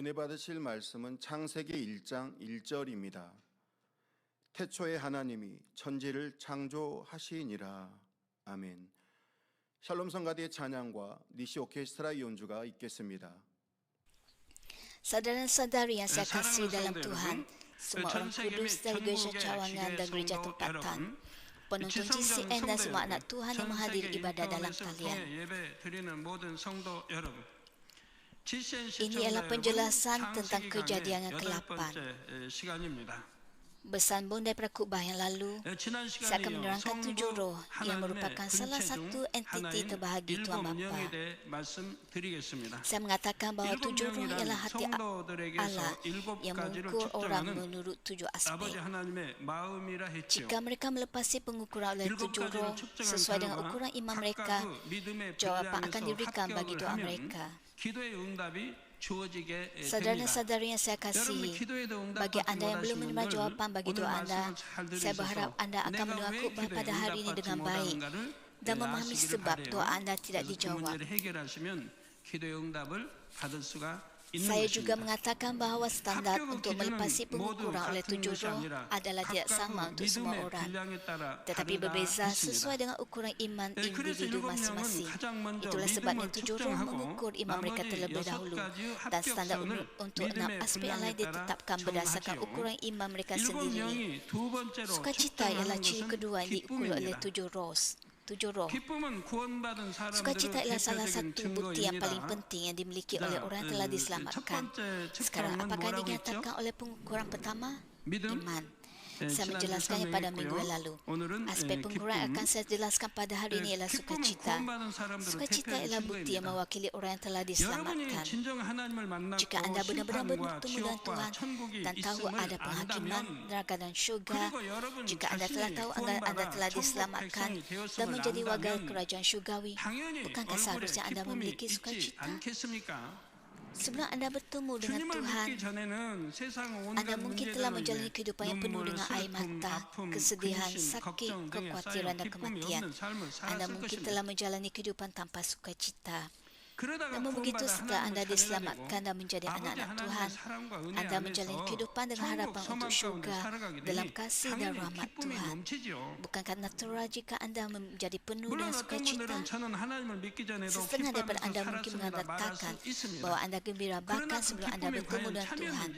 은혜 받으실 말씀은 창세기 1장 1절입니다. 태초에 하나님이 천지를 창조하시니라. 아멘. 샬롬 성가대의 찬양과 니시 오케스트라 연주가 있겠습니다. Saudara-saudari yang saya kasih dalam Tuhan, semua orang kudus dari gereja Cawangan dan gereja tempatan, penonton GCN dan semua anak Tuhan yang menghadiri ibadah dalam kalian. Ini adalah penjelasan tentang kejadian yang ke-8. Bersambung daripada khutbah yang lalu, saya akan menerangkan 7 roh yang merupakan salah satu entiti terbahagi Tuhan Bapa. Saya mengatakan bahawa 7 roh ialah hati Allah yang mengukur orang menurut 7 aspek. Jika mereka melepasi pengukuran oleh 7 roh sesuai dengan ukuran iman mereka, jawapan akan diberikan bagi doa mereka. Saudara-saudari yang saya kasihi, bagi anda yang belum menerima jawapan bagi doa anda, saya berharap anda akan mendengar khutbah pada hari ini dengan baik dan memahami sebab doa anda tidak dijawab. Saya juga mengatakan bahawa standar untuk melepasi pengukuran oleh 7 roh adalah tidak sama untuk semua orang, tetapi berbeza sesuai dengan ukuran iman individu masing-masing. Itulah sebabnya 7 roh mengukur iman mereka terlebih dahulu, dan standar untuk 6 aspek yang lain ditetapkan berdasarkan ukuran iman mereka sendiri. Sukacita ialah ciri kedua yang diukur oleh 7 roh. Sukacita ialah salah satu bukti yang paling penting yang dimiliki oleh orang yang telah diselamatkan. Sekarang, apakah dinyatakan oleh pengukuran pertama? Iman. Saya menjelaskannya pada minggu yang lalu. Aspek pengukuran akan saya jelaskan pada hari ini ialah sukacita. Sukacita ialah bukti yang mewakili orang yang telah diselamatkan. Jika anda benar-benar bertemu dengan Tuhan dan tahu ada penghakiman, neraka dan syurga, jika anda telah tahu anda telah diselamatkan dan menjadi warga kerajaan syurgawi, bukankah seharusnya anda memiliki sukacita? Sebelum anda bertemu dengan Tuhan, anda mungkin telah menjalani kehidupan yang penuh dengan air mata, kesedihan, sakit, kekhawatiran dan kematian. Anda mungkin telah menjalani kehidupan tanpa sukacita. Namun begitu, setelah anda diselamatkan dan menjadi anak-anak Tuhan, anda menjalani kehidupan dengan harapan untuk syurga dalam kasih dan rahmat Tuhan. Bukankah natural jika anda menjadi penuh dengan sukacita? Setengah daripada anda mungkin mengatakan bahawa anda gembira bahkan sebelum anda bertemu dengan Tuhan.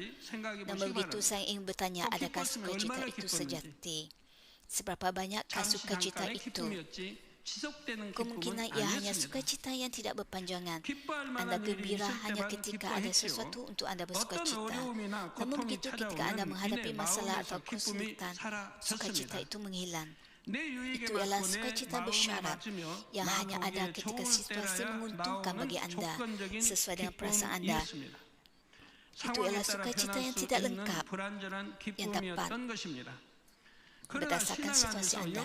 Namun begitu, saya ingin bertanya, adakah sukacita itu sejati? Seberapa banyakkah sukacita itu? Kemungkinan ia hanya sukacita yang tidak berpanjangan. Anda gembira hanya ketika ada sesuatu untuk anda bersukacita. Namun begitu, ketika anda menghadapi masalah atau kesulitan, sukacita itu menghilang. Itu ialah sukacita bersyarat yang hanya ada ketika situasi menguntungkan bagi anda sesuai dengan perasaan anda. Itu ialah sukacita yang tidak lengkap yang dapat berdasarkan situasi anda.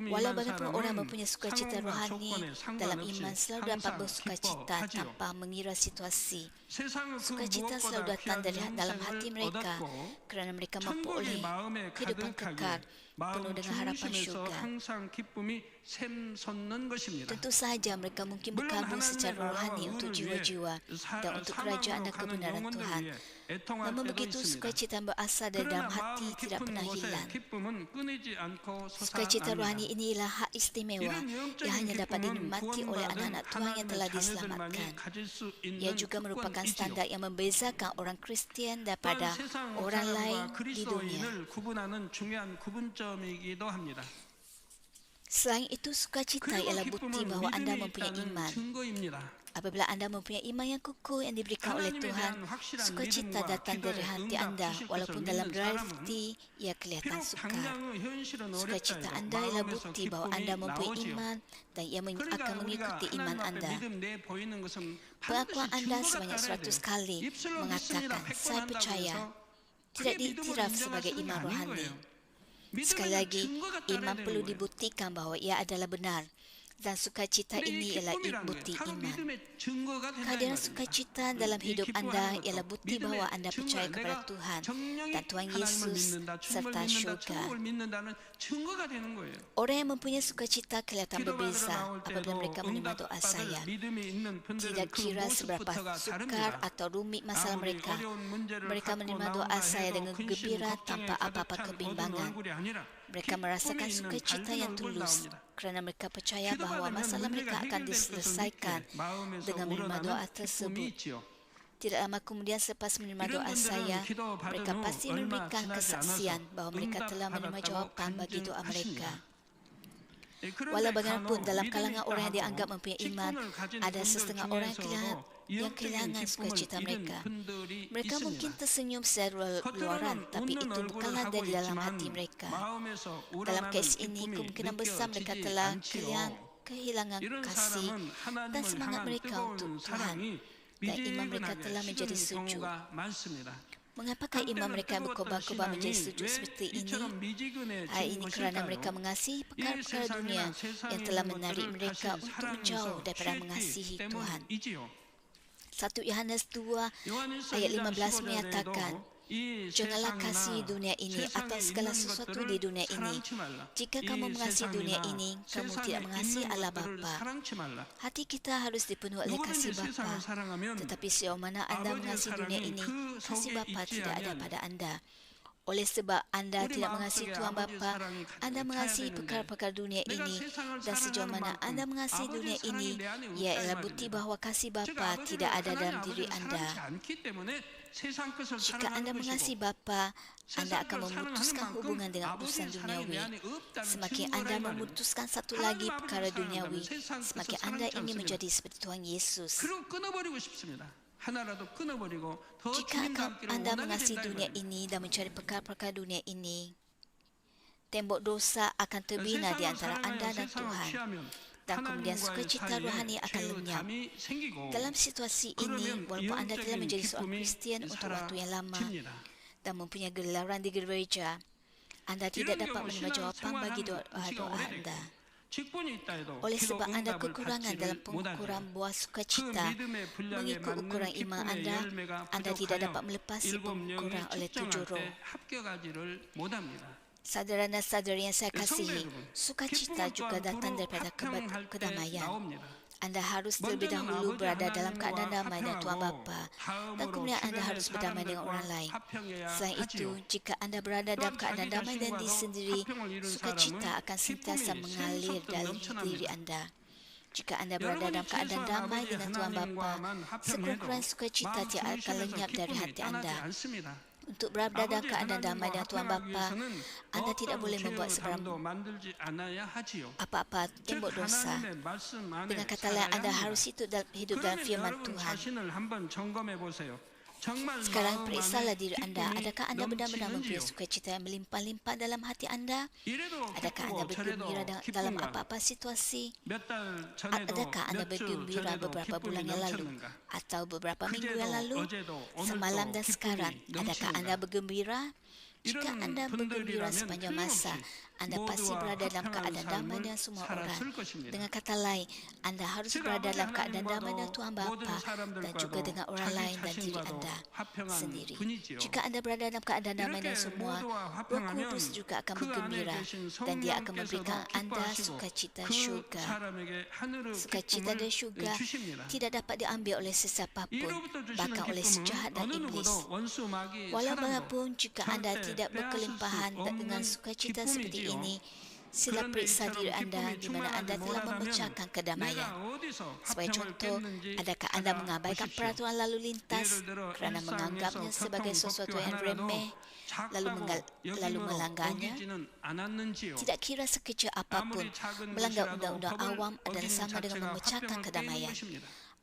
Walau bagaimana orang mempunyai sukacita rohani dalam iman, selalu dapat bersukacita tanpa mengira situasi. Sukacita selalu datang dari dalam hati mereka kerana mereka memperoleh kehidupan kekal penuh dengan harapan syurga. Tentu sahaja mereka mungkin berkabung secara rohani untuk jiwa-jiwa dan untuk kerajaan dan kebenaran Tuhan. Namun begitu, sukacita yang berasal dari dalam hati tidak pernah hilang. Sukacita rohani inilah hak istimewa yang hanya dapat dinikmati oleh anak-anak Tuhan yang telah diselamatkan. Ia juga merupakan standar yang membezakan orang Kristian daripada orang lain di dunia. Selain itu, sukacita ialah bukti bahawa anda mempunyai iman. Apabila anda mempunyai iman yang kukuh yang diberikan oleh Tuhan, sukacita datang dari hati anda, walaupun dalam realiti ia kelihatan sukar. Sukacita anda ialah bukti bahawa anda mempunyai iman dan ia akan mengikuti iman anda. Pengakuan anda sebanyak 100 kali mengatakan, saya percaya, tidak diiktiraf sebagai iman rohani. Sekali lagi, iman perlu dibuktikan bahawa ia adalah benar. Dan sukacita ini ialah bukti iman. Kehadiran sukacita dalam hidup anda ialah bukti bahawa anda percaya kepada Tuhan dan Tuhan Yesus serta syurga. Orang yang mempunyai sukacita kelihatan berbeza apabila mereka menerima doa saya. Tidak kira seberapa sukar atau rumit masalah mereka, mereka menerima doa saya dengan gembira tanpa apa-apa kebimbangan. Mereka merasakan sukacita yang tulus kerana mereka percaya bahawa masalah mereka akan diselesaikan dengan menerima doa tersebut. Tidak lama kemudian selepas menerima doa saya, mereka pasti memberikan kesaksian bahawa mereka telah menerima jawapan bagi doa mereka. Walau bagaimanapun dalam kalangan orang yang dianggap mempunyai iman, ada setengah orang yang kehilangan sukacita mereka. Mereka mungkin tersenyum secara luaran, tapi itu bukanlah dari dalam hati mereka. Dalam kes ini, kemungkinan besar mereka telah kehilangan kasih dan semangat mereka untuk Tuhan, dan iman mereka telah menjadi sujud. Mengapakah iman mereka berkobar-kobar menjadi sujud seperti ini? Hal ini kerana mereka mengasihi perkara-perkara dunia yang telah menarik mereka untuk menjauh daripada mengasihi Tuhan. 1 Yohanes 2 ayat 15 menyatakan, janganlah kasih dunia ini atau segala sesuatu di dunia ini. Jika kamu mengasihi dunia ini, kamu tidak mengasihi Allah Bapa. Hati kita harus dipenuhi oleh kasih Bapa. Tetapi sejauh mana anda mengasihi dunia ini, kasih Bapa tidak ada pada anda. Oleh sebab anda tidak mengasihi Tuhan Bapa, anda mengasihi perkara-perkara dunia ini, dan sejauh mana anda mengasihi dunia ini, ia ialah bukti bahawa kasih Bapa tidak ada dalam diri anda. Jika anda mengasihi Bapa, anda akan memutuskan hubungan dengan urusan duniawi. Semakin anda memutuskan satu lagi perkara duniawi, semakin anda ingin menjadi seperti Tuhan Yesus. Jika anda mengasihi dunia ini dan mencari perkara-perkara dunia ini, tembok dosa akan terbina di antara anda dan Tuhan, dan kemudian sukacita rohani akan lenyap. Dalam situasi ini, walaupun anda telah menjadi seorang Kristian untuk waktu yang lama dan mempunyai gelaran di gereja, anda tidak dapat menerima jawapan bagi doa-doa anda. Oleh sebab anda kekurangan dalam pengukuran buah sukacita mengikut ukuran iman anda tidak dapat melepasi pengukuran oleh 7 roh. Saudara dan saudari yang saya kasihi, sukacita juga datang daripada kedamaian. Anda harus terlebih dahulu berada dalam keadaan damai dengan Tuhan Bapa, dan kemudian anda harus berdamai dengan orang lain. Selain itu, jika anda berada dalam keadaan damai dan diri sendiri, sukacita akan sentiasa mengalir dalam diri anda. Jika anda berada dalam keadaan damai dengan Tuhan Bapa, sekurang-kurangnya sukacita tidak akan lenyap dari hati anda. Untuk berada dalam keadaan damai dengan Tuhan Bapa, anda tidak boleh membuat sebarang apa-apa tembok dosa. Dengan kata lain, anda harus hidup dalam firman Tuhan. Sekarang periksalah diri anda. Adakah anda benar-benar mempunyai sukacita yang melimpah-limpah dalam hati anda? Adakah anda bergembira dalam apa-apa situasi? Adakah anda bergembira beberapa bulan yang lalu atau beberapa minggu yang lalu? Semalam dan sekarang, adakah anda bergembira? Jika anda bergembira sepanjang masa, anda pasti berada dalam keadaan damai dengan semua orang. Dengan kata lain, anda harus berada dalam keadaan damai dengan Tuhan Bapa dan juga dengan orang lain dan diri anda sendiri. Jika anda berada dalam keadaan damai dengan semua, Roh Kudus juga akan bergembira dan dia akan memberikan anda sukacita syurga. Sukacita dan syurga tidak dapat diambil oleh sesiapapun, bahkan oleh sejahat dan iblis. Walau bagaimanapun, jika anda tidak berkelimpahan dengan sukacita seperti ini, sila periksa diri anda di mana anda telah memecahkan kedamaian. Sebagai contoh, adakah anda mengabaikan peraturan lalu lintas kerana menganggapnya sebagai sesuatu yang remeh, lalu melanggarnya? Tidak kira sekecil apapun, melanggar undang-undang awam adalah sama dengan memecahkan kedamaian.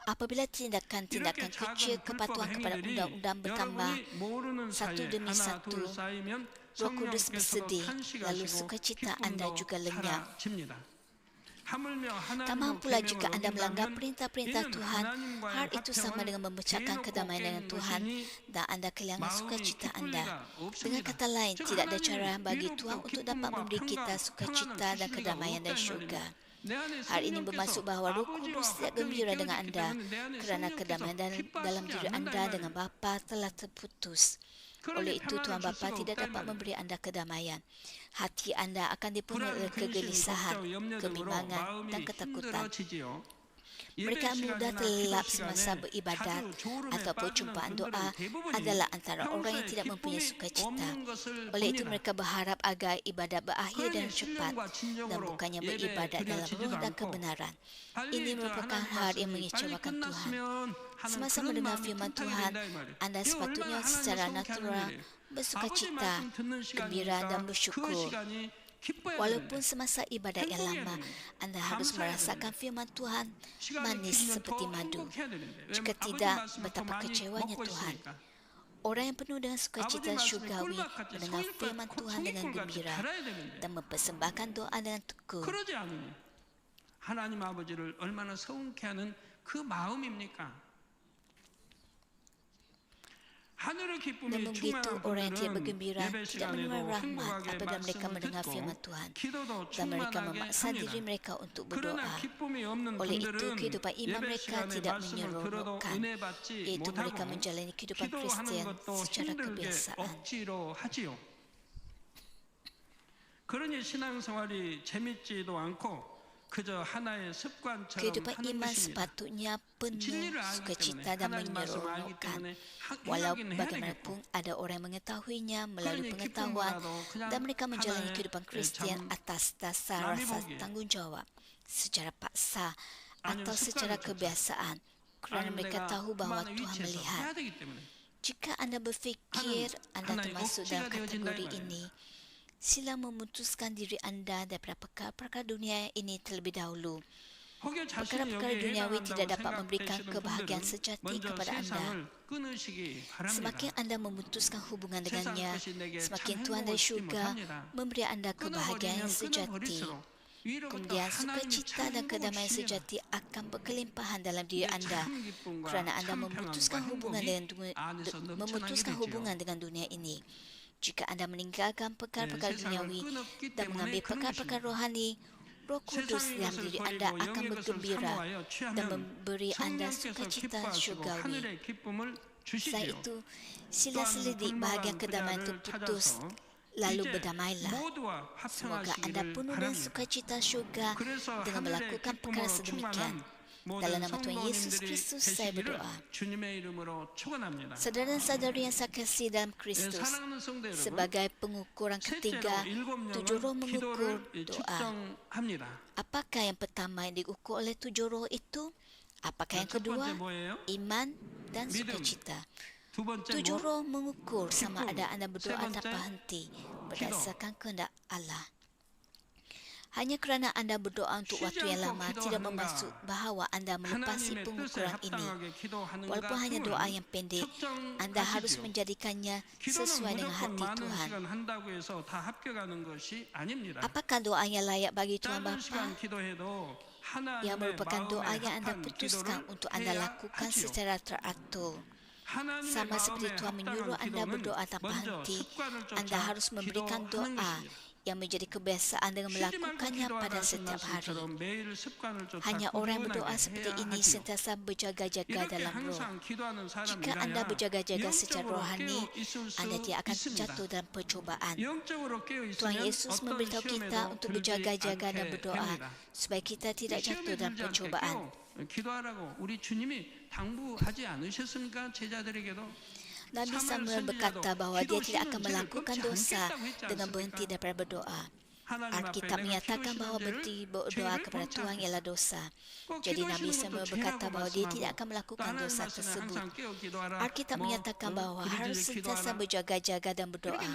Apabila tindakan-tindakan kecil kepatuhan kepada undang-undang bertambah satu demi satu, Roh Kudus bersedih, lalu sukacita anda juga lenyap. Tambahan pula, jika anda melanggar perintah-perintah Tuhan, hal itu sama dengan memecahkan kedamaian dengan Tuhan dan anda kehilangan sukacita anda. Dengan kata lain, tidak ada cara bagi Tuhan untuk dapat memberi kita sukacita dan kedamaian dan syurga. Hari ini bermaksud bahawa Roh Kudus tidak gembira dengan anda kerana kedamaian dalam diri anda dengan Bapa telah terputus. Oleh itu, Tuhan Bapa tidak dapat memberi anda kedamaian. Hati anda akan dipenuhi oleh kegelisahan, kebimbangan dan ketakutan. Mereka mudah terlelap semasa beribadat atau perjumpaan doa adalah antara orang yang tidak mempunyai sukacita. Oleh itu mereka berharap agar ibadat berakhir dengan cepat dan bukannya beribadat dalam roh dan kebenaran. Ini merupakan hal yang mengecewakan Tuhan. Semasa mendengar firman Tuhan, anda sepatutnya secara natural bersukacita, gembira dan bersyukur. Walaupun semasa ibadat yang lama, anda harus merasakan firman Tuhan manis seperti madu. Jika tidak, betapa kecewanya Tuhan. Orang yang penuh dengan sukacita syurgawi mendengar firman Tuhan dengan gembira dan mempersembahkan doa dengan tekun. 하나님 아버지를 얼마나 서운케 하는 그 마음입니까? Namun begitu, orang yang tidak bergembira tidak menerima rahmat apabila mereka mendengar firman Tuhan dan mereka memaksa diri mereka untuk berdoa. Oleh itu, kehidupan iman mereka tidak menyeronokkan, iaitu mereka menjalani kehidupan Kristian secara kebiasaan. 그러니 신앙생활이 재밌지도 않고 Kehidupan iman sepatutnya penuh sukacita dan menyeronokkan. Walau bagaimanapun ada orang yang mengetahuinya melalui pengetahuan dan mereka menjalani kehidupan Kristian atas dasar rasa tanggungjawab secara paksa atau secara kebiasaan kerana mereka tahu bahawa Tuhan melihat. Jika anda berfikir anda termasuk dalam kategori ini, sila memutuskan diri anda daripada perkara-perkara dunia ini terlebih dahulu. Perkara-perkara duniawi tidak dapat memberikan kebahagiaan sejati kepada anda. Semakin anda memutuskan hubungan dengannya, semakin Tuhan dari syurga memberi anda kebahagiaan sejati. Kemudian sukacita dan kedamaian sejati akan berkelimpahan dalam diri anda kerana anda memutuskan hubungan dengan dunia ini. Jika anda meninggalkan perkara-perkara duniawi dan mengambil perkara-perkara rohani, Roh Kudus dalam diri anda akan bergembira dan memberi anda sukacita syurgawi. Selain itu, sila selidik bahagian kedamaian terputus, lalu berdamailah. Semoga anda penuh dengan sukacita syurga dengan melakukan perkara sedemikian. Dalam nama Tuhan Yesus Kristus saya berdoa. Saudara-saudari yang saya kasihi dalam Kristus, sebagai pengukuran ketiga, 7 roh mengukur doa. Apakah yang pertama yang diukur oleh 7 roh itu? Apakah yang kedua? Iman dan sukacita. 7 roh mengukur sama ada anda berdoa tanpa henti berdasarkan kehendak Allah. Hanya kerana anda berdoa untuk waktu yang lama tidak bermaksud bahawa anda melepasi pengukuran ini. Walaupun hanya doa yang pendek, anda harus menjadikannya sesuai dengan hati Tuhan. Apakah doa yang layak bagi Tuhan Bapa? Yang merupakan doa yang anda putuskan untuk anda lakukan secara teratur. Sama seperti Tuhan menyuruh anda berdoa tanpa henti, anda harus memberikan doa yang menjadi kebiasaan dengan melakukannya pada setiap hari. Hanya orang yang berdoa seperti ini sentiasa berjaga-jaga dalam roh. Jika anda berjaga-jaga secara rohani, anda tidak akan jatuh dalam percubaan. Tuhan Yesus memberitahu kita untuk berjaga-jaga dan berdoa supaya kita tidak jatuh dalam percubaan. Nabi Samuel berkata bahawa dia tidak akan melakukan dosa dengan berhenti daripada berdoa. Alkitab menyatakan bahawa berhenti berdoa kepada Tuhan ialah dosa. Jadi Nabi Samuel berkata bahawa dia tidak akan melakukan dosa tersebut. Alkitab menyatakan bahawa harus sentiasa berjaga-jaga dan berdoa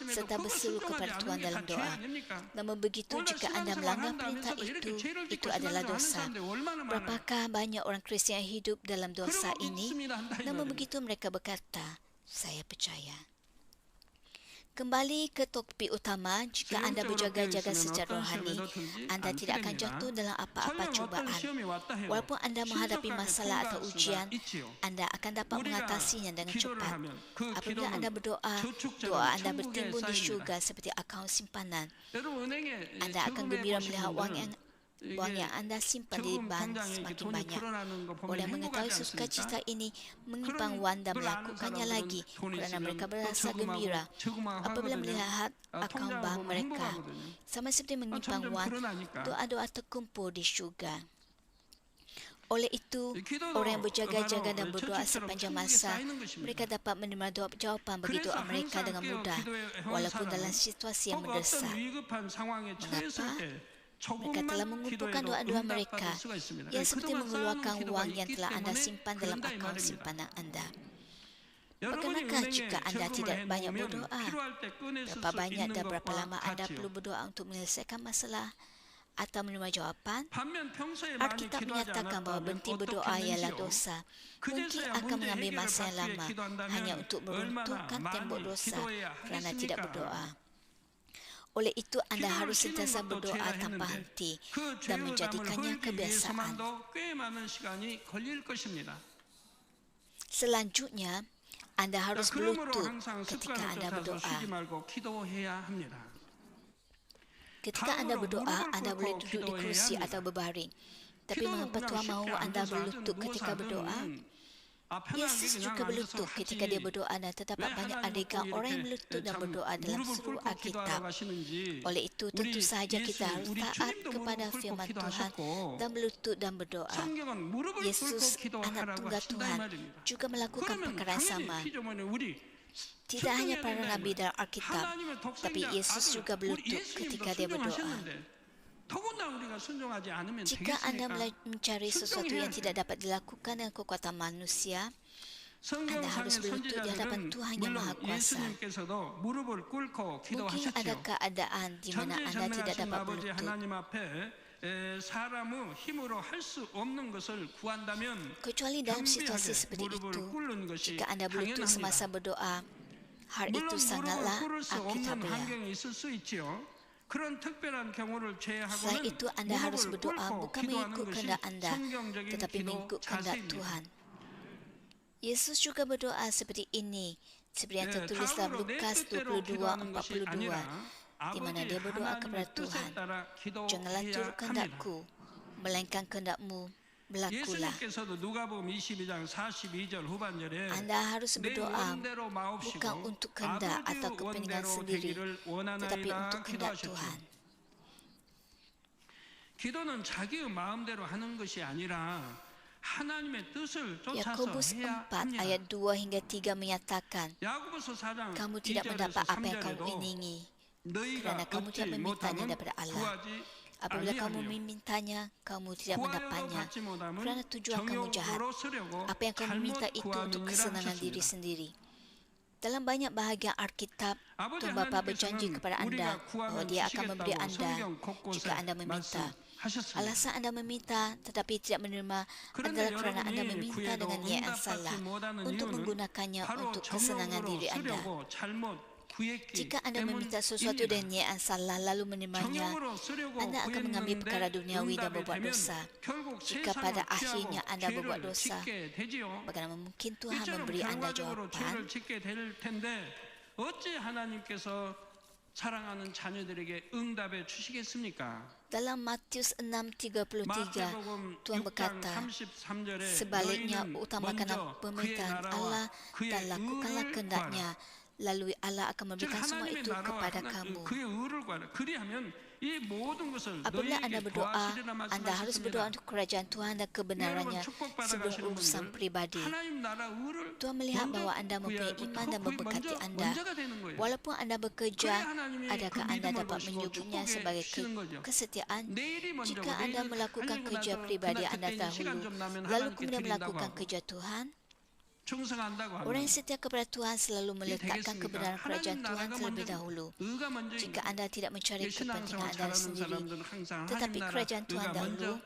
serta berseru kepada Tuhan dalam doa. Namun begitu, jika anda melanggar perintah itu adalah dosa. Berapakah banyak orang Kristian yang hidup dalam dosa ini? Namun begitu mereka berkata, saya percaya. Kembali ke topik utama, jika anda berjaga-jaga secara rohani, anda tidak akan jatuh dalam apa-apa cubaan. Walaupun anda menghadapi masalah atau ujian, anda akan dapat mengatasinya dengan cepat. Apabila anda berdoa, doa anda bertimbun di syurga seperti akaun simpanan. Anda akan gembira melihat wang yang Uang yang Anda simpan di 저금 bank 통장에 이렇게 semakin 돈이 banyak. 불어나는 거 보면 Orang mengetahui 행복하지 sukacita 않습니까? ini menyimpang wang dan melakukannya lagi kerana mereka berasa gembira apabila melihat akaun bank mereka. Sama seperti menyimpan wang, doa-doa terkumpul di syurga. Oleh itu, orang yang berjaga-jaga dan berdoa sepanjang masa, mereka dapat menerima jawapan bagi doa mereka dengan mudah, walaupun dalam situasi yang mendesak. Mengapa? Mereka telah mengumpulkan doa-doa mereka, yang seperti mengeluarkan wang yang telah Anda simpan dalam akaun simpanan Anda. Bagaimanakah jika Anda tidak banyak berdoa? Berapa banyak dan berapa lama Anda perlu berdoa untuk menyelesaikan masalah atau menerima jawapan? Alkitab menyatakan bahawa berhenti berdoa ialah dosa. Mungkin akan mengambil masa yang lama hanya untuk meruntuhkan tembok dosa kerana tidak berdoa. Oleh itu, Anda harus sentiasa berdoa tanpa henti dan menjadikannya kebiasaan. Selanjutnya, Anda harus berlutut ketika Anda berdoa. Ketika Anda berdoa, Anda boleh duduk di kerusi atau berbaring. Tapi mengapa Tuhan mahu Anda berlutut ketika berdoa? Yesus juga berlutut ketika dia berdoa dan terdapat banyak adegan orang yang berlutut dan berdoa dalam seluruh Alkitab. Oleh itu, tentu sahaja kita harus taat kepada firman Tuhan dan berlutut dan berdoa. Yesus, anak tunggal Tuhan, juga melakukan perkara yang sama. Tidak hanya para nabi dalam Alkitab, tapi Yesus juga berlutut ketika dia berdoa. Jika Anda mencari sesuatu yang tidak dapat dilakukan dengan kekuatan manusia, Anda harus berlutut di hadapan Tuhan yang Maha Kuasa. Mungkin ada keadaan di mana Anda tidak dapat berlutut. Kecuali dalam situasi seperti itu, jika Anda berlutut semasa berdoa, hal itu sangatlah alkitabiah. Selain itu, Anda harus berdoa bukan mengikut kehendak Anda, tetapi mengikut kehendak Tuhan. Yesus juga berdoa seperti ini, seperti yang tertulis dalam Lukas 22:42, di mana dia berdoa kepada Tuhan, "Janganlah turut kehendakku, melainkan kehendak-Mu berlakulah." Anda harus berdoa bukan untuk kehendak atau kepentingan sendiri, tetapi untuk kehendak Tuhan. Yakobus 4 ayat 2 hingga 3 menyatakan, "Kamu tidak mendapat apa yang kamu ingini, kerana kamu tidak memintanya daripada Allah. Apabila kamu memintanya, kamu tidak mendapatnya, kerana tujuan kamu jahat. Apa yang kamu minta itu untuk kesenangan diri sendiri." Dalam banyak bahagian Alkitab, Tuhan Bapa berjanji kepada Anda bahawa Dia akan memberi Anda jika Anda meminta. Alasan Anda meminta tetapi tidak menerima adalah kerana Anda meminta dengan niat yang salah untuk menggunakannya untuk kesenangan diri Anda. Jika Anda meminta sesuatu dengan niat yang salah lalu menerimanya, Anda akan mengambil perkara duniawi dan berbuat dosa. Jika pada akhirnya Anda berbuat dosa, bagaimana mungkin Tuhan memberi Anda jawapan? Dalam Matius 6:33, Tuhan berkata, "Sebaliknya, utamakanlah pemerintahan Allah dan lakukanlah kehendak-Nya, lalu Allah akan memberikan semua itu kepada kamu." Apabila Anda berdoa, Anda harus berdoa untuk kerajaan Tuhan dan kebenarannya sebelum urusan pribadi. Tuhan melihat bahawa Anda mempunyai iman dan memberkati Anda. Walaupun Anda bekerja, adakah Anda dapat menyebutnya sebagai kesetiaan? Jika Anda melakukan kerja pribadi Anda dahulu, lalu kemudian melakukan kerja Tuhan, orang yang setia kepada Tuhan selalu meletakkan kebenaran kerajaan Tuhan terlebih dahulu. Jika Anda tidak mencari kepentingan Anda sendiri, tetapi kerajaan Tuhan dahulu,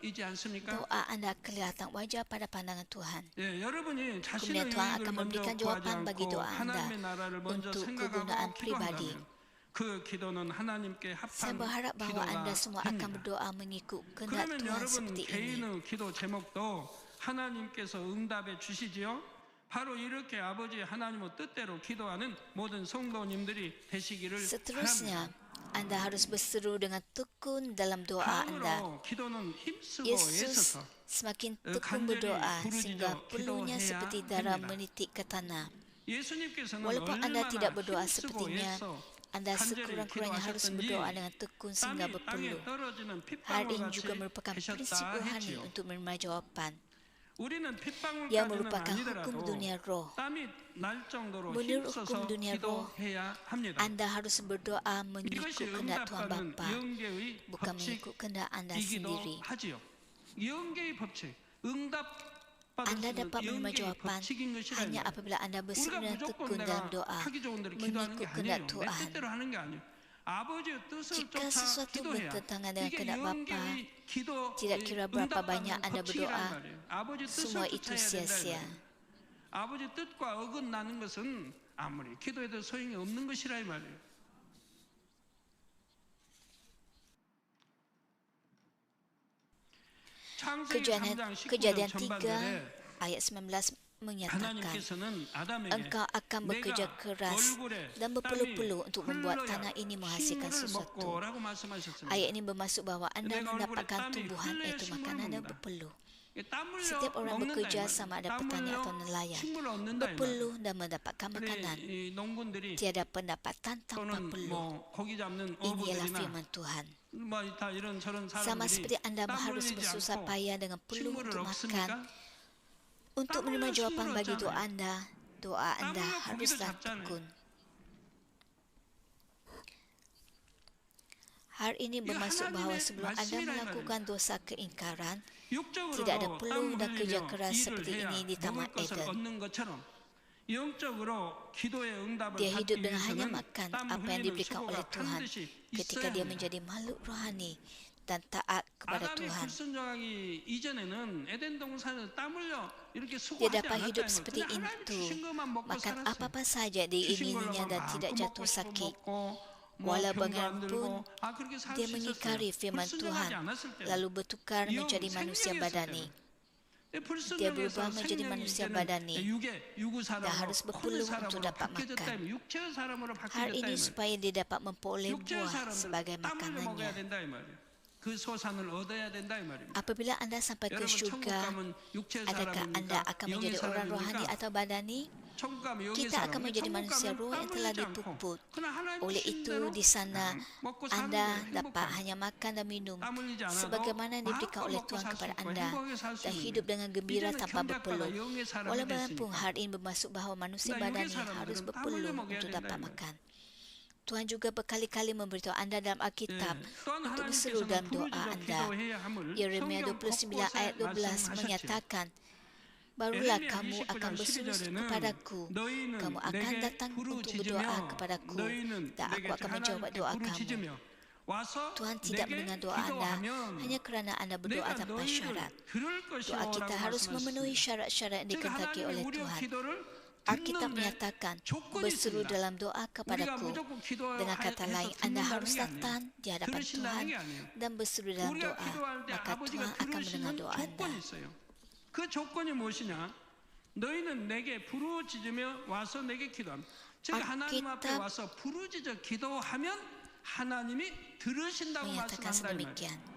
doa Anda kelihatan wajar pada pandangan Tuhan. Kemudian Tuhan akan memberikan jawapan bagi doa Anda untuk kegunaan pribadi. Saya berharap bahawa Anda semua akan berdoa mengikut kehendak Tuhan seperti ini. Seterusnya, Anda harus berseru dengan tekun dalam doa Anda. 다음으로 기도는 힘쓰고 Yesus 애써서 semakin tekun berdoa sehingga peluhnya seperti darah menitik ke tanah. 예수님께서는 Walaupun Anda 얼마나 tidak berdoa 힘쓰고 sepertinya, 애써 Anda 간절히 sekurang-kurangnya harus berdoa dengan tekun sehingga 땀이 땅에 berpeluh. 떨어지는 Hal 핏방울 ini 같이 juga merupakan prinsip 계셨다 rohani 했지요. untuk menerima jawapan. 우리는 Yang 핏방울까지는 merupakan hukum 아니더라도 dunia roh. 땀이 날 정도로 Menurut 힘써서 hukum dunia roh, 기도해야 합니다. Anda harus berdoa mengikut 이것이 kehendak Tuhan 응답받는 Bapa, 영계의 bukan mengikut kehendak Anda sendiri. 법칙이기도 하지요. 영계의 법칙, 응답받을 Anda 수 dapat 있는 menerima 영계의 jawapan 법칙인 것이라는 hanya 거예요. apabila Anda berseru 우리가 dengan 무조건 tekun dalam 내가 doa, 하기 좋은 대로 기도하는 게 mengikut kehendak 아니에요. 내 Tuhan. 뜻대로 하는 게 아니에요. 아버지의 뜻을 Jika 쫓아 sesuatu 기도해야 bertentangan dengan 이게 kehendak Bapa, 영계의 기도 tidak kira berapa banyak Anda berdoa, 아버지 semua 뜻을 itu 쫓아야 된다. sia-sia. 아버지 뜻과 어긋나는 것은 아무리 기도해도 소용이 없는 것이라 이 말이에요. 창세기 3장 19절 Kejadian 3 전반절에 ayat 19 menyatakan, 하나님께서는 아담에게 engkau akan bekerja keras dan berpeluh-peluh untuk membuat tanah ini menghasilkan sesuatu. 먹고라고 말씀하셨습니다. Ayat ini bermaksud bahawa Anda mendapatkan tumbuhan, iaitu makanan dan berpeluh. Setiap orang bekerja sama ada petani atau nelayan, berpeluh dan mendapatkan makanan. Tiada pendapatan tanpa peluh. Inilah firman Tuhan. Sama seperti Anda harus bersusah payah dengan peluh untuk makan, untuk menerima jawapan bagi doa Anda haruslah tekun. Hal ini bermaksud bahawa sebelum Anda melakukan dosa keingkaran, tidak ada peluh dan kerja keras seperti ini di Taman Eden. Dia hidup dengan hanya makan apa yang diberikan oleh Tuhan ketika dia menjadi makhluk rohani dan taat kepada Tuhan. Dia dapat hidup seperti itu, makan apa-apa saja diingininya dan tidak jatuh sakit. Walau bagaimanapun, dia mengingkari firman Tuhan, lalu bertukar menjadi manusia badani. Dia berubah menjadi manusia badani dan harus berpeluh untuk dapat makan. Hal ini supaya dia dapat memperoleh buah sebagai makanannya. Apabila Anda sampai ke syurga, adakah Anda akan menjadi orang rohani atau badani? Kita akan menjadi manusia roh yang telah dipuput. Oleh itu, di sana Anda dapat hanya makan dan minum sebagaimana yang diberikan oleh Tuhan kepada Anda dan hidup dengan gembira tanpa berpeluh. Walaupun hal ini bermaksud bahawa manusia badani harus berpeluh untuk dapat makan. Tuhan juga berkali-kali memberitahu Anda dalam Alkitab untuk berseru dalam doa Anda. Yeremia 29 ayat 12 menyatakan, barulah kamu akan berseru kepadaku, kamu akan datang untuk berdoa kepadaku, dan aku akan menjawab doa kamu. Tuhan tidak mendengar doa Anda hanya kerana Anda berdoa tanpa syarat. Doa kita harus memenuhi syarat-syarat yang dikehendaki oleh Tuhan. Alkitab menyatakan, berseru dalam doa kepadaku. Dengan kata lain, Anda harus datang di hadapan Tuhan dan berseru dalam doa, maka Tuhan akan mendengar doa Anda. 그 조건이 무엇이냐? 너희는 내게 부르짖으며 와서 내게 기도하면, 즉 하나님 앞에 와서 부르짖어 기도하면 하나님이 들으신다고 말씀한다 이 말이에요.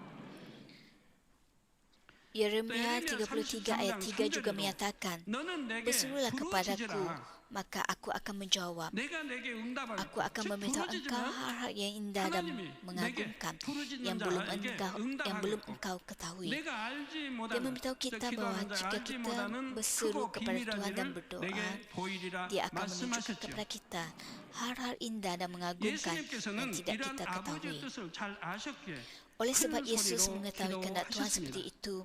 Yeremia 33 ayat 3 juga menyatakan, berserulah kepadaku, maka aku akan menjawab. Aku akan memberitahu engkau hal-hal yang indah dan mengagumkan yang belum engkau ketahui. Dia memberitahu kita bahawa jika kita berseru kepada Tuhan dan berdoa, Dia akan menunjukkan kepada kita hal-hal indah dan mengagumkan yang tidak kita ketahui. Oleh sebab Yesus mengetahui kehendak Tuhan seperti itu,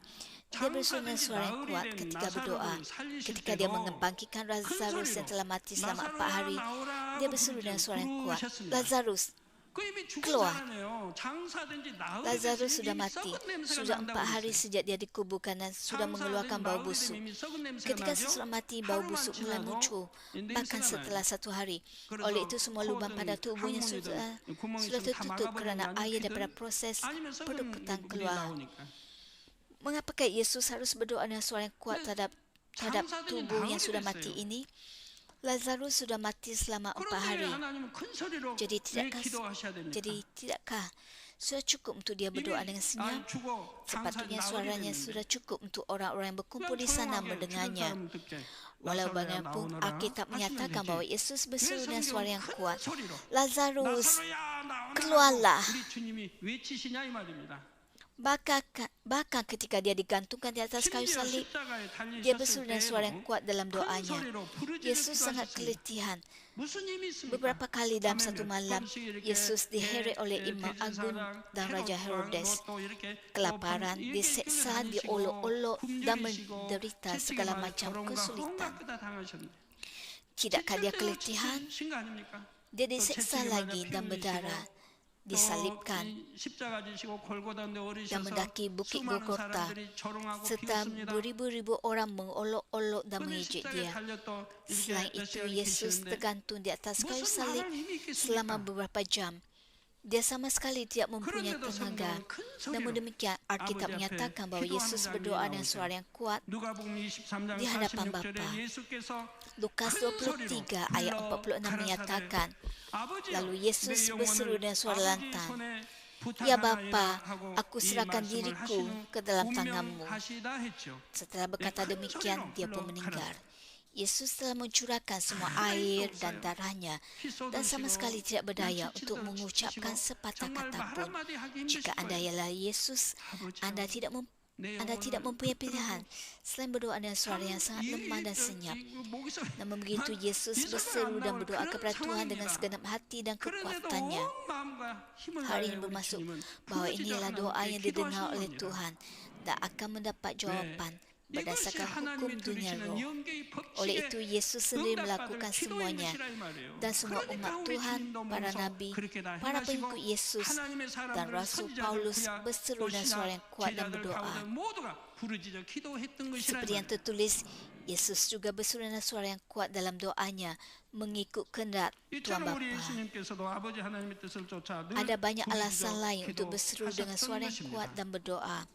dia berseru dengan suara yang kuat ketika berdoa. Ketika dia membangkitkan Lazarus yang telah mati selama 4 hari, dia berseru dengan suara yang kuat, Lazarus, keluar. Lazarus sudah mati. Sudah 4 hari sejak dia dikuburkan dan sudah mengeluarkan bau busuk. Ketika seseorang mati, bau busuk mulai muncul, bahkan setelah 1 hari. Oleh itu, semua lubang pada tubuhnya sudah tertutup kerana air daripada proses perebutan keluar. Mengapakah Yesus harus berdoa dengan suara yang kuat terhadap tubuh yang sudah mati ini? Lazarus sudah mati selama 4 hari. 그런데 하나님은 큰 소리로 Jadi 왜 tidakkah 기도하셔야 됩니까? sudah cukup untuk dia berdoa dengan senyap? 죽어 Sepatutnya 장사에 suaranya 나오게 sudah cukup untuk orang-orang yang berkumpul 됐는데 di sana 그냥 mendengarnya. 조용하게 주변 사람은 듣게. Walau 나사로야 bagaimanapun 나오너라 Alkitab menyatakan 하시면 bahwa 되지. Yesus 왜 berseru dengan suara yang 성경 kuat, 큰 소리로 Lazarus, 나사로야 나오너라 keluarlah. 우리 주님이 외치시냐 이 말입니다. Bahkan ketika dia digantungkan di atas kayu 심지어 salib, 십자가에 dia berseru 달리셨을 dengan suara yang 때에도 kuat dalam 큰 doanya. 소리로 부르짖을 Yesus sangat 기도하셨습니다. keletihan. 무슨 힘이 있습니까? Beberapa kali dalam 밤에 satu 몇 malam, 번씩 이렇게 Yesus diheret oleh Imam Agung dan Raja Herodes. Kelaparan, diseksa, diolok-olok, dan menderita segala macam kesulitan. Tidakkah dia keletihan? Dia diseksa lagi dan berdarah, disalibkan dan mendaki bukit Golgota, serta beribu-ribu orang mengolok-olok dan mengejek dia. Selain itu, Yesus tergantung di atas kayu salib selama beberapa jam. Dia sama sekali tidak mempunyai tenaga. Namun demikian, Alkitab menyatakan bahawa Yesus berdoa dengan suara yang kuat di hadapan Bapa. Lukas 23 ayat 46 menyatakan, lalu Yesus berseru dengan suara lantang, "Ya Bapa, aku serahkan diriku ke dalam tangan-Mu." Setelah berkata demikian, dia pun meninggal. Yesus telah mencurahkan semua air dan darahnya dan sama sekali tidak berdaya untuk mengucapkan sepatah kata pun. Jika anda ialah Yesus, anda tidak mempunyai pilihan selain berdoa dengan suara yang sangat lemah dan senyap. Namun begitu, Yesus berseru dan berdoa kepada Tuhan dengan segenap hati dan kekuatannya. Hari ini bermaksud bahawa inilah doa yang didengar oleh Tuhan dan akan mendapat jawapan berdasarkan hukum dunia roh. Oleh itu, Yesus sendiri melakukan semuanya dan semua umat Tuhan, para nabi, para pengikut Yesus dan Rasul Paulus berseru dengan suara yang kuat dan berdoa. Seperti yang tertulis, Yesus juga berseru dengan suara yang kuat dalam doanya mengikut kehendak Tuhan Bapa. Ada banyak alasan lain untuk berseru dengan suara yang kuat dan berdoa.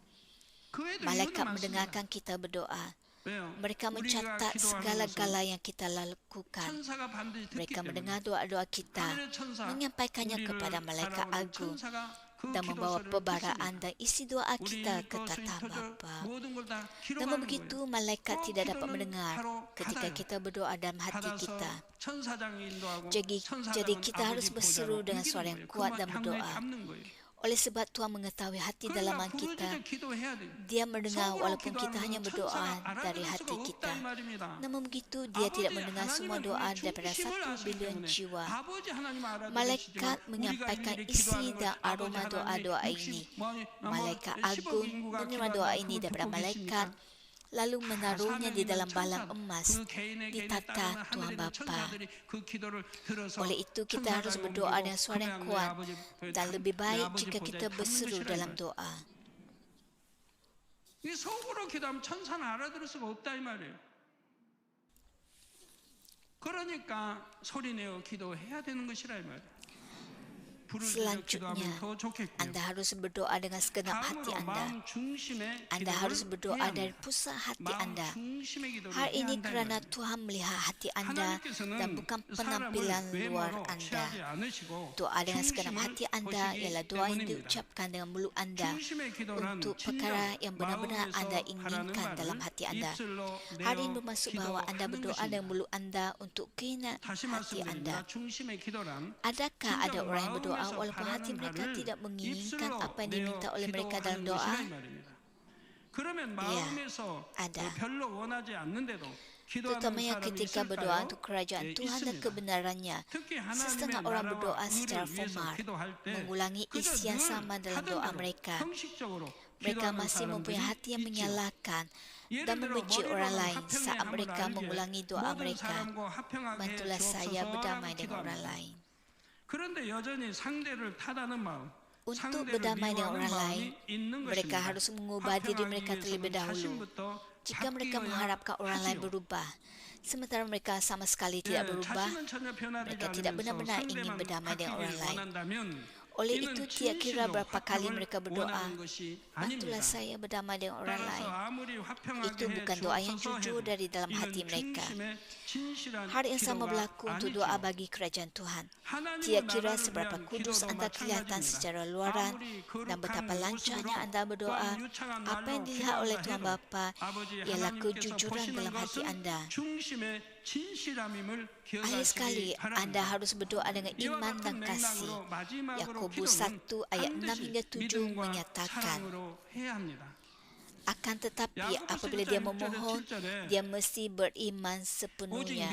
Malaikat mendengarkan kita berdoa. Mereka mencatat segala-gala yang kita lakukan. Mereka mendengar doa-doa kita, menyampaikannya kepada malaikat agung dan membawa perbaraan dan isi doa kita ke tatah Bapa. Namun begitu, malaikat tidak dapat mendengar ketika kita berdoa dalam hati kita. Jadi kita harus berseru dengan suara yang kuat dan berdoa. Oleh sebab Tuhan mengetahui hati dalaman kita, Dia mendengar walaupun kita hanya berdoa dari hati kita. Namun begitu, Dia tidak mendengar semua doa daripada 1 bilion jiwa. Malaikat menyampaikan isi dan aroma doa-doa ini. Malaikat agung menerima doa ini daripada malaikat, lalu menaruhnya di dalam balang emas di tata Tuhan Bapa. Oleh itu, kita harus berdoa dengan suara yang kuat dan lebih baik jika kita berseru dalam doa. 그러니까 소리내어 기도해야 되는 것이라 이 말이에요. Selanjutnya, anda harus berdoa dengan segenap hati anda. Anda harus berdoa dari pusat hati anda. Hal ini kerana Tuhan melihat hati anda dan bukan penampilan luar anda. Doa dengan segenap hati anda ialah doa yang diucapkan dengan mulut anda untuk perkara yang benar-benar anda inginkan dalam hati anda. Hal ini bermaksud bahawa anda berdoa dengan mulut anda untuk keinginan hati anda. Adakah ada orang yang berdoa walaupun hati mereka tidak menginginkan apa yang diminta oleh mereka dalam doa? Ya, ada. Terutamanya ketika berdoa untuk kerajaan Tuhan dan kebenarannya. Setengah orang berdoa secara formal, mengulangi isi yang sama dalam doa mereka. Mereka masih mempunyai hati yang menyalahkan dan membenci orang lain saat mereka mengulangi doa mereka. Bantulah saya berdamai dengan orang lain. Untuk berdamai dengan orang lain, mereka harus mengubah diri mereka terlebih dahulu. Jika mereka mengharapkan orang lain berubah, sementara mereka sama sekali tidak berubah, mereka tidak benar-benar ingin berdamai dengan orang lain. Oleh itu, tidak kira berapa kali mereka berdoa, 원하는 것이 아닙니다. bantulah saya berdamai dengan orang 따라서 lain. 아무리 화평하게 Itu bukan doa yang jujur dari dalam hati mereka. Hal yang sama berlaku untuk doa bagi kerajaan Tuhan. Tidak kira seberapa kudus anda kelihatan secara luaran dan betapa lancarnya anda berdoa, apa yang dilihat oleh Tuhan Bapa ialah kejujuran dalam hati anda. Akhir sekali, anda harus berdoa dengan iman dan kasih. Yakobus 1 ayat 6 hingga 7 menyatakan, akan tetapi apabila dia memohon, dia mesti beriman sepenuhnya.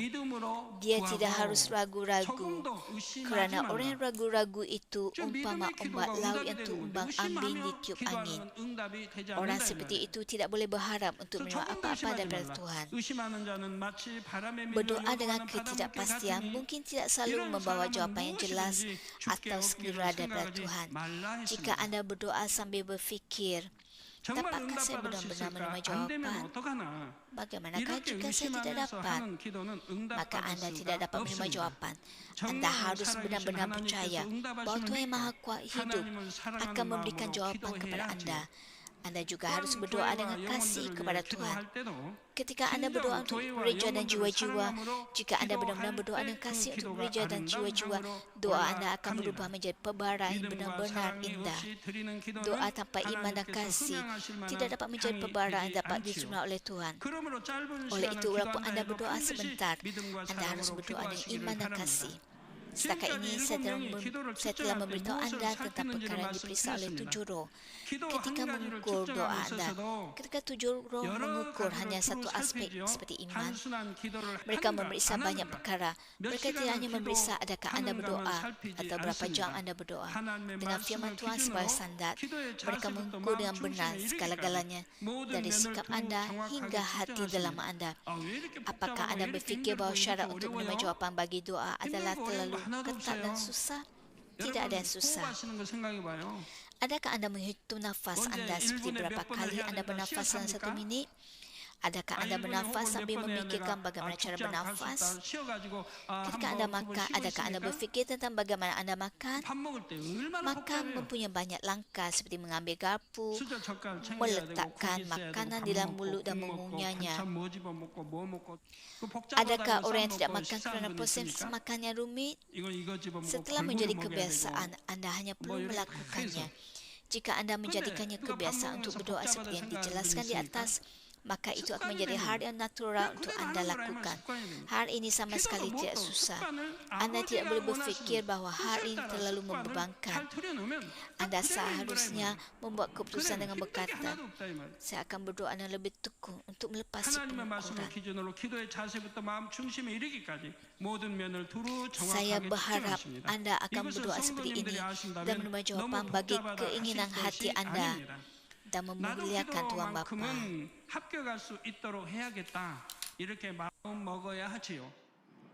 Dia tidak harus ragu-ragu, kerana orang yang ragu-ragu itu umpama ombak laut yang tumbang-ambing ditiup angin. Orang seperti itu tidak boleh berharap untuk menerima apa-apa daripada Tuhan. Berdoa dengan ketidakpastian mungkin tidak selalu membawa jawapan yang jelas atau segera daripada Tuhan. Jika anda berdoa sambil berfikir, dapatkah saya benar-benar menerima jawapan? Bagaimanakah jika saya tidak dapat? Maka anda tidak dapat menerima jawapan. Anda harus benar-benar percaya bahawa Tuhan Yang Maha Kuat hidup akan memberikan jawapan kepada anda. Anda juga harus berdoa dengan kasih kepada Tuhan. Ketika anda berdoa untuk gereja dan jiwa-jiwa, jika anda benar-benar berdoa dengan kasih untuk gereja dan jiwa-jiwa, doa anda akan berubah menjadi perbaharan yang benar-benar indah. Doa tanpa iman dan kasih tidak dapat menjadi perbaharan yang dapat diterima oleh Tuhan. Oleh itu, walaupun anda berdoa sebentar, anda harus berdoa dengan iman dan kasih. Setakat ini, saya telah memberitahu anda tentang perkara yang diperiksa oleh 7 roh. Ketika mengukur doa anda, ketika 7 roh mengukur hanya satu aspek seperti iman, mereka memeriksa banyak perkara. Mereka tidak hanya memeriksa adakah anda berdoa atau berapa jam anda berdoa. Dengan firman Tuhan sebagai standar, mereka mengukur dengan benar segala-galanya, dari sikap anda hingga hati dalam anda. Apakah anda berfikir bahawa syarat untuk menerima jawapan bagi doa adalah terlalu ketat dan susah? Tidak ada yang susah. Adakah anda menghitung nafas anda seperti berapa kali anda bernafas dalam 1 minit? Adakah anda bernafas sambil memikirkan bagaimana cara bernafas? Ketika anda makan, adakah anda berfikir tentang bagaimana anda makan? Makan mempunyai banyak langkah seperti mengambil garpu, meletakkan makanan di dalam mulut dan mengunyahnya. Adakah orang yang tidak makan kerana proses makannya rumit? Setelah menjadi kebiasaan, anda hanya perlu melakukannya. Jika anda menjadikannya kebiasaan untuk berdoa seperti yang dijelaskan di atas, maka itu akan menjadi hal yang natural untuk anda lakukan. Hal ini sama sekali tidak susah. Anda tidak boleh berfikir bahawa hal ini terlalu membebankan. Anda seharusnya membuat keputusan dengan berkata, saya akan berdoa dengan lebih tekun untuk melepasi pengukuran. Saya berharap anda akan berdoa seperti ini dan menerima jawapan bagi keinginan hati anda dan memuliakan Tuhan Bapa. 합격할 수 있도록 해야겠다. 이렇게 마음 먹어야 하지요.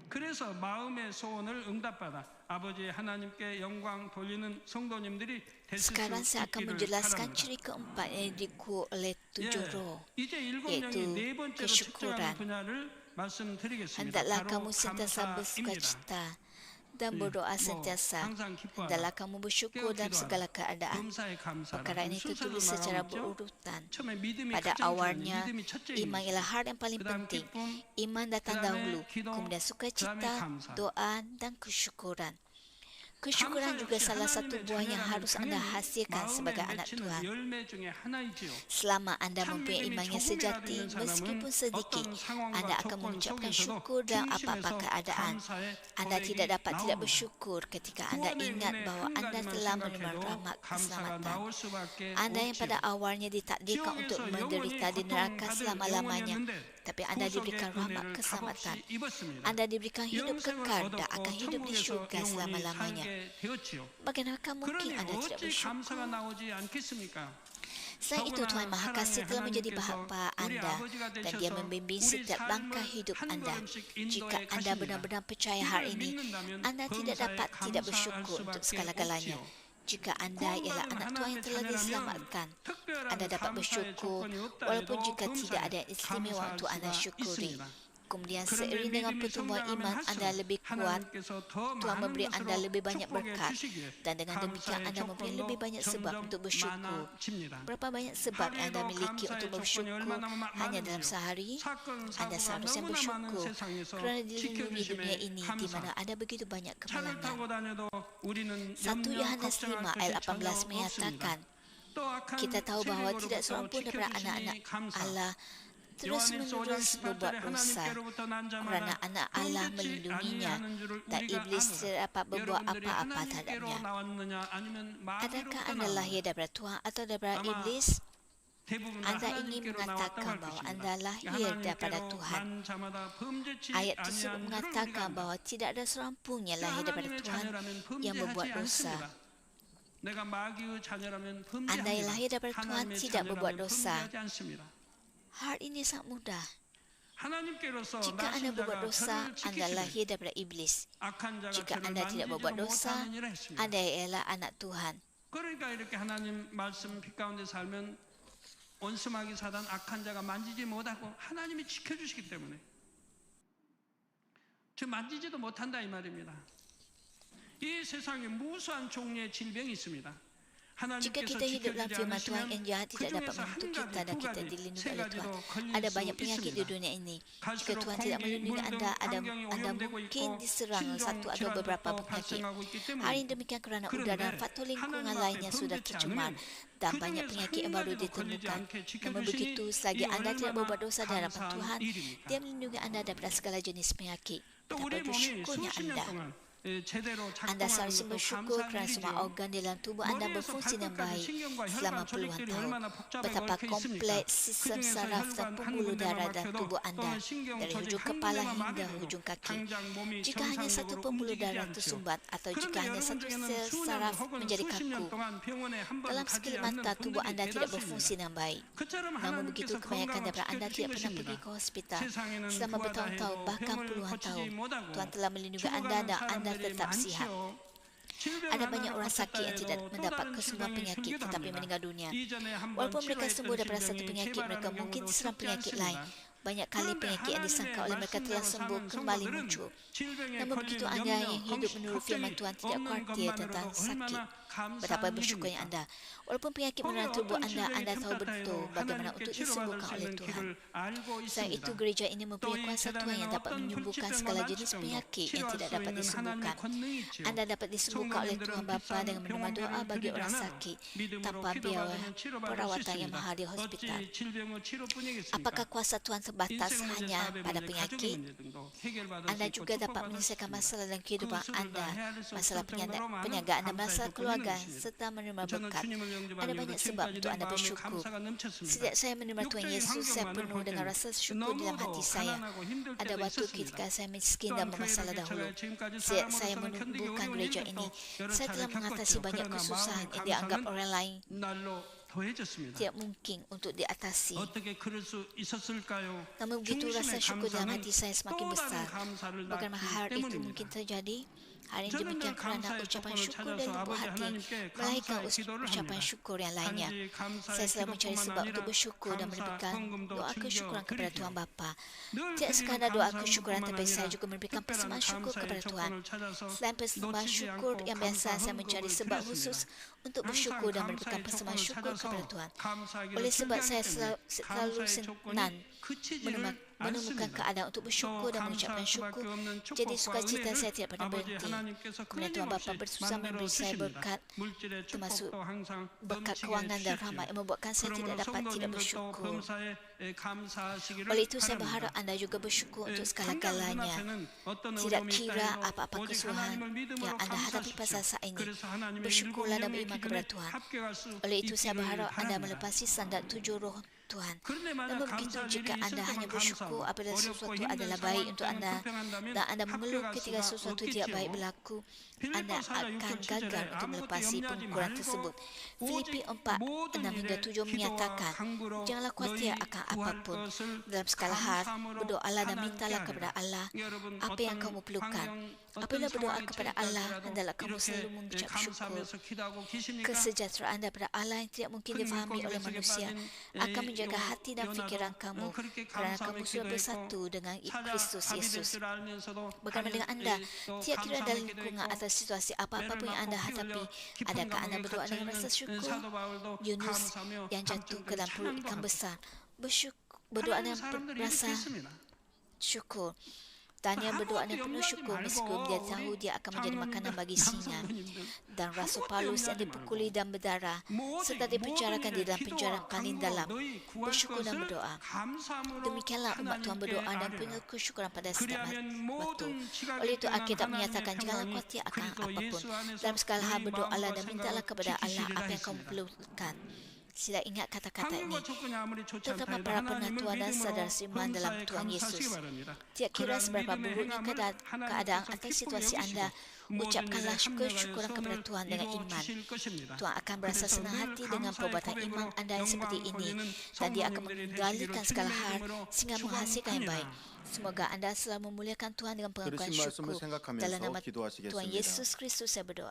그래서 마음의 소원을 응답받아 아버지 하나님께 영광 돌리는 성도님들이 됐을 수 Sekarang saya akan 있기를 menjelaskan 바랍니다. ciri keempat yang dikuat oleh 7 roh, 이제 7명의 yaitu 네 번째로 kesyukuran. 측정하는 분야를 말씀드리겠습니다. Hendaklah 바로 kamu sentiasa 감사입니다. bersukacita dan berdoa sentiasa. Hendaklah kamu bersyukur dalam segala keadaan. 범사에 감사라. Perkara ini tertulis secara berurutan. 처음에 믿음이 Pada 가장 중요해요. awalnya, 믿음이 첫째입니다. iman ialah hal yang paling 그다음 penting. 기쁨, Iman datang 그다음에 dahulu, 기도, kemudian sukacita, 그다음에 감사. doa dan kesyukuran. Kesyukuran juga salah satu buah yang harus anda hasilkan sebagai anak Tuhan. Selama anda mempunyai iman yang sejati, meskipun sedikit, anda akan mengucapkan syukur dalam apa-apa keadaan. Anda tidak dapat tidak bersyukur ketika anda ingat bahawa anda telah menerima rahmat keselamatan. Anda yang pada awalnya ditakdirkan untuk menderita di neraka selama-lamanya, tapi anda diberikan rahmat keselamatan. Anda diberikan hidup kekal dan akan hidup di syurga selama-lamanya. Bagaimanakah mungkin anda tidak bersyukur? Selain itu, Tuhan Maha Kasih telah menjadi bapa anda dan dia membimbing setiap langkah hidup anda. Jika anda benar-benar percaya hal ini, anda tidak dapat tidak bersyukur untuk segala-galanya. Jika anda ialah anak Tuhan yang telah diselamatkan, anda dapat bersyukur walaupun jika tidak ada yang istimewa untuk anda syukuri. Kemudian seiring dengan pertumbuhan iman anda lebih kuat, Tuhan memberi anda lebih banyak berkat. Dan dengan demikian anda mempunyai lebih banyak sebab untuk bersyukur. Berapa banyak sebab yang anda miliki untuk bersyukur hanya dalam sehari? Anda seharusnya bersyukur kerana dilindungi dunia ini di mana ada begitu banyak kemalangan. 1 Yohanes 5 ayat 18 menyatakan, kita tahu bahawa tidak seorang pun daripada anak-anak Allah terus-menerus berbuat dosa kerana anak Allah melindunginya dan iblis tidak dapat berbuat apa-apa terhadapnya. Adakah anda lahir daripada Tuhan atau daripada iblis? Anda ingin mengatakan bahawa anda lahir daripada Tuhan. Ayat tersebut mengatakan bahawa tidak ada seorang pun yang lahir daripada Tuhan yang berbuat dosa. Anda yang lahir daripada Tuhan tidak berbuat dosa. Hal ini sangat mudah. Jika anda berbuat dosa, anda lahir daripada iblis. Jika anda tidak berbuat dosa, anda ialah anak Tuhan. 그러니까 이렇게 하나님 말씀 빛 가운데 살면 원수마귀 사단 악한 자가 만지지 못하고 하나님이 지켜주시기 때문에 저 만지지도 못한다 이 말입니다. 이 세상에 무수한 종류의 질병이 있습니다. Jika kita hidup dalam firman Tuhan yang jahat tidak dapat membentuk kita dan kita dilindungi oleh Tuhan. Ada banyak penyakit di dunia ini. Jika Tuhan tidak melindungi anda mungkin diserang satu atau beberapa penyakit. Hal ini demikian kerana udara dan faktor lingkungan lainnya sudah tercemar dan banyak penyakit yang baru ditemukan. Namun begitu, selagi anda tidak berbuat dosa di hadapan Tuhan, Dia melindungi anda daripada segala jenis penyakit. Betapa bersyukurnya anda. Anda seharusnya bersyukur kerana semua organ di dalam tubuh anda berfungsi dengan baik selama puluhan tahun. Betapa kompleks sistem saraf dan pembuluh darah dalam tubuh anda dari hujung kepala hingga hujung kaki. Jika hanya satu pembuluh darah tersumbat atau jika hanya satu sel saraf menjadi kaku, dalam sekelip mata tubuh anda tidak berfungsi dengan baik. Namun begitu, kebanyakan daripada anda tidak pernah pergi ke hospital selama bertahun-tahun bahkan puluhan tahun. Tuhan telah melindungi anda dan anda tetap sihat. Ada banyak orang sakit yang tidak mendapat kesembuhan penyakit tetapi meninggal dunia. Walaupun mereka sembuh daripada satu penyakit, mereka mungkin diserang penyakit lain. Banyak kali penyakit yang disangka oleh mereka telah sembuh kembali muncul. Namun begitu, anda yang hidup menurut firman Tuhan tidak khawatir tentang sakit. Betapa bersyukurnya anda. Walaupun penyakit menyerang tubuh anda tahu betul bagaimana untuk disembuhkan oleh Tuhan. Selain itu, gereja ini mempunyai kuasa Tuhan yang dapat menyembuhkan segala jenis penyakit yang tidak dapat disembuhkan. Anda dapat disembuhkan oleh Tuhan Bapa dengan menerima doa bagi orang sakit tanpa biaya perawatan yang mahal di hospital. Apakah kuasa Tuhan terbatas hanya pada penyakit? Anda juga dapat menyelesaikan masalah dalam kehidupan anda, masalah perniagaan dan masalah keluarga serta menerima berkat. Ada banyak sebab untuk anda bersyukur. Sejak saya menerima Tuhan Yesus, saya penuh dengan rasa syukur dalam hati saya. Ada waktu ketika saya miskin dan bermasalah dahulu. Sejak saya menubuhkan gereja ini, saya telah mengatasi banyak kesusahan yang dianggap orang lain tidak mungkin untuk diatasi. Namun begitu, rasa syukur dalam hati saya semakin besar. Bagaimana hal itu mungkin terjadi? Hal ini demikian kerana ucapan syukur dari lubuk hati melahirkan ucapan syukur yang lainnya. Saya selalu mencari sebab untuk bersyukur dan memberikan doa kesyukuran kepada Tuhan Bapa. Tidak sekadar doa kesyukuran, tetapi saya juga memberikan persembahan syukur kepada Tuhan. Selain persembahan syukur yang biasa, saya mencari sebab khusus untuk bersyukur dan memberikan persembahan syukur kepada Tuhan. Oleh sebab saya selalu senang menemukan keadaan untuk bersyukur dan mengucapkan syukur. Jadi sukacita saya tidak pernah berhenti. Kemudian Tuhan Bapa bersusah memberi saya berkat, termasuk berkat kewangan dan rahmat yang membuatkan saya tidak dapat tidak bersyukur. Oleh itu saya berharap anda juga bersyukur untuk segala-galanya. Tidak kira apa-apa kesulitan yang anda hadapi pada saat ini, bersyukurlah dan beriman kepada Tuhan. Oleh itu saya berharap anda melepasi standar 7 roh Tuhan. Namun begitu, jika anda hanya bersyukur apabila sesuatu adalah baik untuk anda dan anda mengeluh ketika sesuatu tidak baik berlaku, anda akan gagal untuk melepasi pengukuran tersebut. Filipi 4:6-7 menyatakan, janganlah khawatir akan apapun. Dalam segala hal, berdoalah dan mintalah kepada Allah apa yang kamu perlukan. Apabila berdoa kepada Allah, hendaklah kamu selalu mengucap syukur. Kesejahteraan daripada Allah yang tidak mungkin difahami oleh manusia akan menjadi menjaga hati dan fikiran kamu kerana kamu sudah bersatu dengan Kristus Yesus. Bagaimana dengan anda? Tiap kira dalam lingkungan atau situasi apa-apa pun yang anda hadapi, adakah anda berdoa dengan rasa syukur? Yunus yang jatuh ke dalam perut ikan besar berdoa dengan rasa syukur. Daniel berdoa dengan penuh syukur meskipun dia tahu dia akan menjadi makanan bagi singa. Dan Rasul Paulus yang dipukuli dan berdarah serta dipenjarakan di dalam penjara paling dalam bersyukur dan berdoa. Demikianlah umat Tuhan berdoa dan punya kesyukuran pada setiap waktu. Oleh itu Alkitab menyatakan janganlah khawatir akan apapun. Dalam segala hal berdoalah dan mintalah kepada Allah apa yang kamu perlukan. Sila ingat kata-kata ini, terutama para penatuan dan saudara seiman dalam Tuhan Yesus. Tiap kira seberapa buruknya keadaan atau situasi anda, ucapkanlah syukur-syukuran kepada Tuhan dengan iman. Tuhan akan berasa senang hati dengan perbuatan iman anda yang seperti ini, dan dia akan mengendalikan segala hal sehingga menghasilkan yang baik. Semoga anda selalu memuliakan Tuhan dengan pengakuan syukur. Dalam nama Tuhan Yesus Kristus saya berdoa.